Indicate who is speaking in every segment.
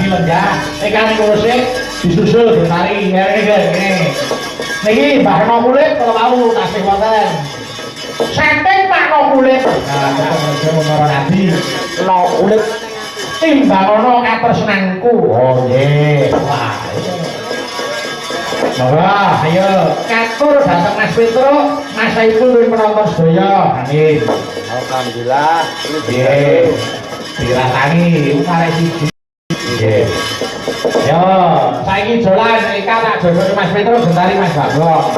Speaker 1: lenggah. Ikan kurusik disusul ditari ngene. Niki Mbah No Kulit kalau mau tasih wonten. Setting Pak No Kulit. Nah, ngono nabi. No Kulit timbangono katresnanku. Oh nggih. Wah. Wah, ayo katur dateng Mas Petro, Mas Saiful penonton sedaya. Amin.
Speaker 2: Alhamdulillah.
Speaker 1: Nggih. Dirasani upare siji. Nggih. Yo, saiki dolan Eka tak jodoh Mas Petro gentari Mas Bagong.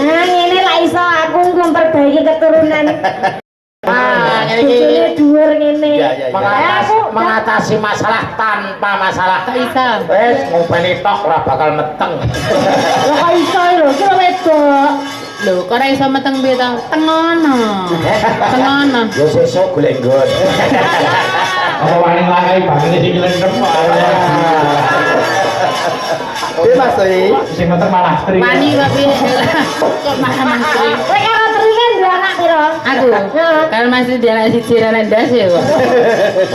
Speaker 3: Nah, ngene lah iso aku memperbaiki keturunan. Bojone dhuwur ngene.
Speaker 1: Mengatasi masalah tanpa masalah.
Speaker 3: Iso.
Speaker 1: Wes ngopeni tok ora bakal meteng.
Speaker 3: Lho kok iso lho, kira wedok.
Speaker 4: Lho, kok ora iso meteng piye to? Tengono. Tengono.
Speaker 1: Yo sesuk golek nggon. Apa wani langai bangine sing lendem kok.
Speaker 2: Oke Mas Doi.
Speaker 1: Sing meteng malah string.
Speaker 4: Wani kok piye? Kok malah menteri.
Speaker 3: Kowe karo teringan duwe anak piro?
Speaker 4: Aku. Kalau masih dia anak siji ra ndas ya kok.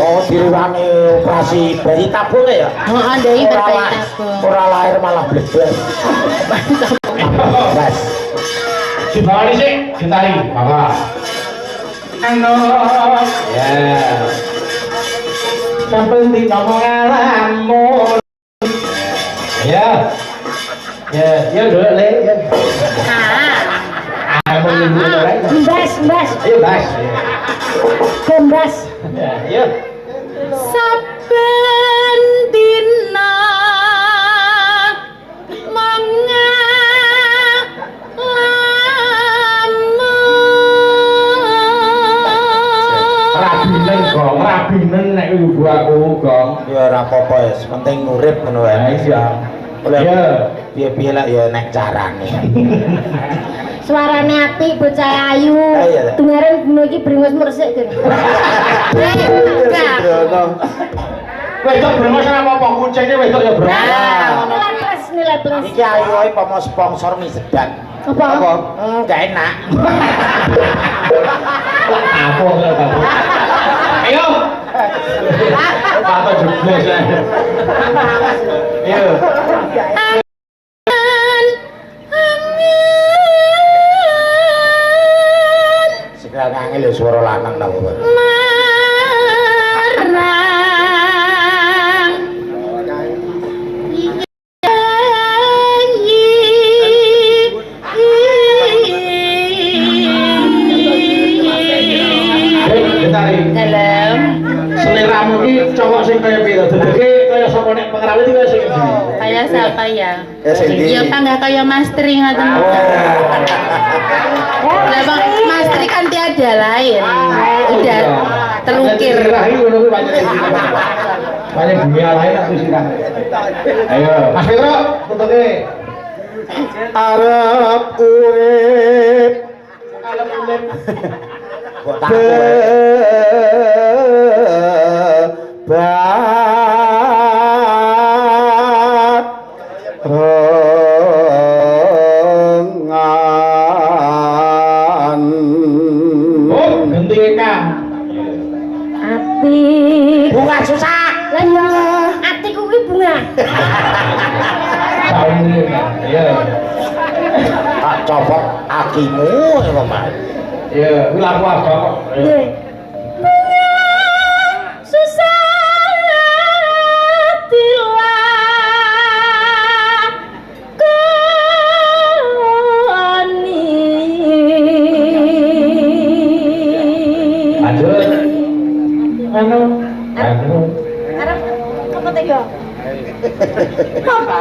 Speaker 1: Oh, direwangi operasi bayi tabung ya?
Speaker 4: Heeh, ndek bayi tabung.
Speaker 1: Ora lahir malah blebles. Mas. Dibawa sik, ditari, Bapak. Ano. Ya. Sampai di ngomong ngalamun. Ya. Ya dulu le.
Speaker 3: Mbas.
Speaker 1: Ayo, Mas.
Speaker 3: Gembas.
Speaker 1: Ya.
Speaker 4: Saben dina
Speaker 1: Rabinen nek ibu aku gong.
Speaker 2: Ya ora apa-apa ya, penting urip ngono wae.
Speaker 1: Iya.
Speaker 2: Ya, piye-piye lah ya nek carane.
Speaker 3: Suarane apik, bocah ayu.
Speaker 2: Iya.
Speaker 3: Dungaren dino iki bringus mresik kan.
Speaker 1: Wedok brengos apa kucingnya wedok ya brengos.
Speaker 3: Nilai plus.
Speaker 2: Iki ayo ae pomo sponsor mie sedap.
Speaker 3: Apa?
Speaker 2: Enggak enak.
Speaker 1: Apa enggak tahu. Ayo. Apa jubles ya. Ayo.
Speaker 2: Segala ngangil lho swara lanang ta kok.
Speaker 4: dalam
Speaker 1: Seleramu iki cowok sing kaya piye? Dadi kaya sapa nek pengerawit iki kaya sing endi?
Speaker 4: kayak siapa ya?
Speaker 2: Ya sing ndi?
Speaker 4: Ya panggah kayak Mastri ngoten. Lah Bang, Mastri kan tiada lain. Udah terukir.
Speaker 1: Rahi ngono kuwi pancen. Banyak dunia lain aku sirah. Ayo, Mas Petro, tuntuke.
Speaker 2: Arep urip
Speaker 1: Arep urip.
Speaker 2: kok tak rongan.
Speaker 1: Oh, ganti Eka.
Speaker 3: Ati.
Speaker 2: Bunga susah.
Speaker 3: Lah ya, atiku kuwi bunga.
Speaker 1: Sauni. Iya.
Speaker 2: Tak copot akimu ya, Mas.
Speaker 1: Iya, kuwi laku apa kok.
Speaker 3: Nggih. Bunga susah dilakoni.
Speaker 1: Lanjut. Anu.
Speaker 3: Arep apa tega? Apa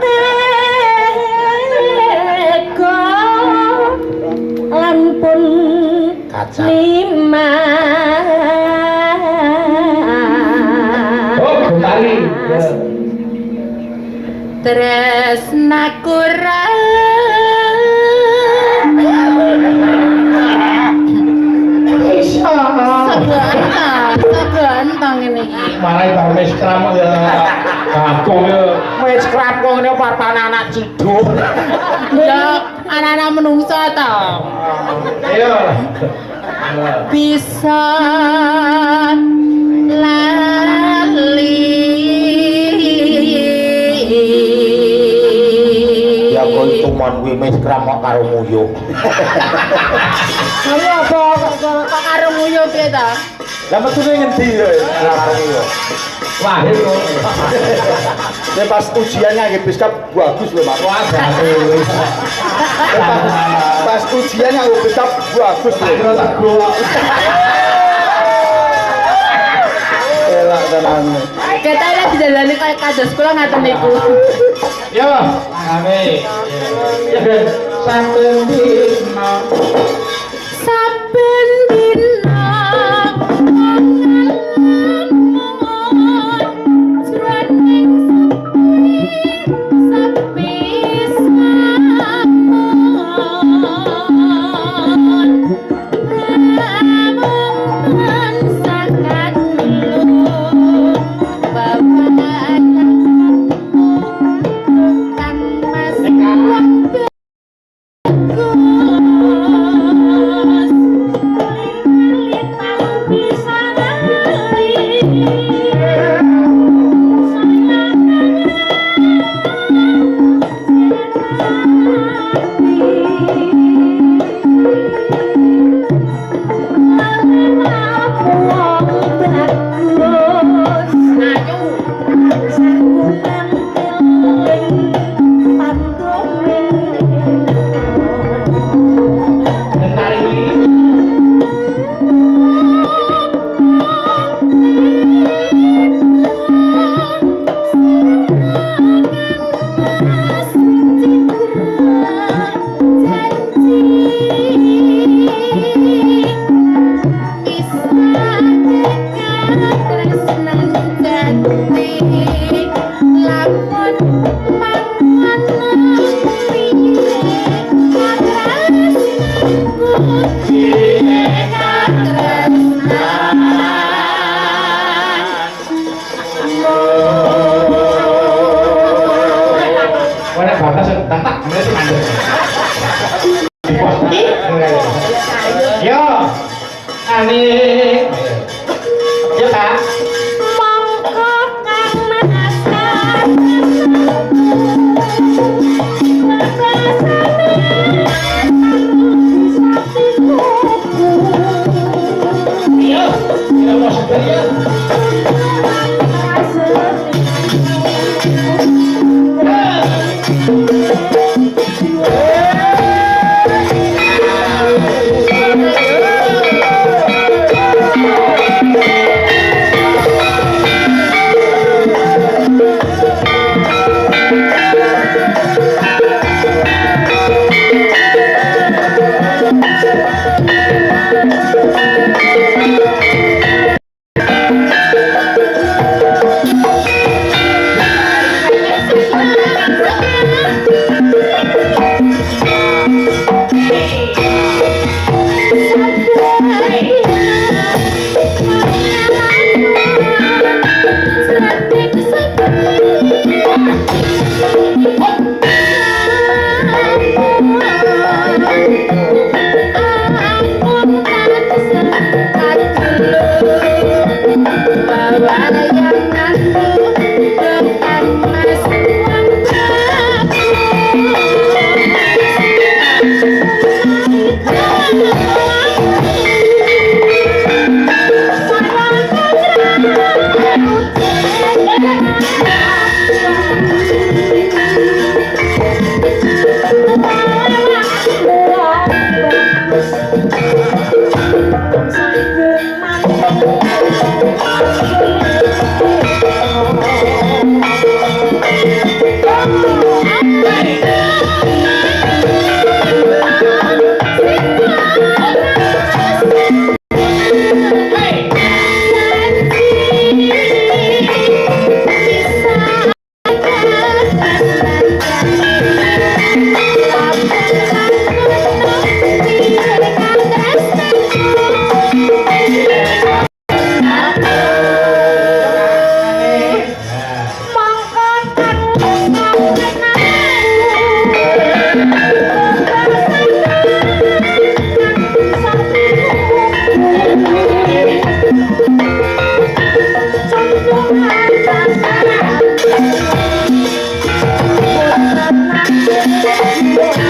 Speaker 3: tega lan pun
Speaker 2: Kaca.
Speaker 3: lima.
Speaker 1: Oh, Gentari. Ya.
Speaker 4: Tresnaku ra Sagantang ini iki.
Speaker 1: Marai bang wis kram ya. Kakung ya.
Speaker 2: Wis kerap kok ngene apa anak ciduk.
Speaker 4: Ya anak-anak menungso to.
Speaker 1: Ayo.
Speaker 4: Bisa lali
Speaker 2: kon kuwi mes kram kok karo nguyuh.
Speaker 3: Kamu apa kok
Speaker 4: karo nguyuh piye ta?
Speaker 2: Lah metune ngendi ya karo nguyuh.
Speaker 1: Wah, itu.
Speaker 2: Ya pas ujiannya nggih Biskap bagus lho Mas.
Speaker 1: Wah, bagus.
Speaker 2: Pas ujiannya Biskap bagus lho.
Speaker 1: Kira tak gua.
Speaker 2: Elak tenan.
Speaker 4: Ketane dijalani kaya kados kula ngaten niku.
Speaker 1: Ya, kami. Ya, Ben. Saben dina.
Speaker 4: Saben dina
Speaker 3: Thank you.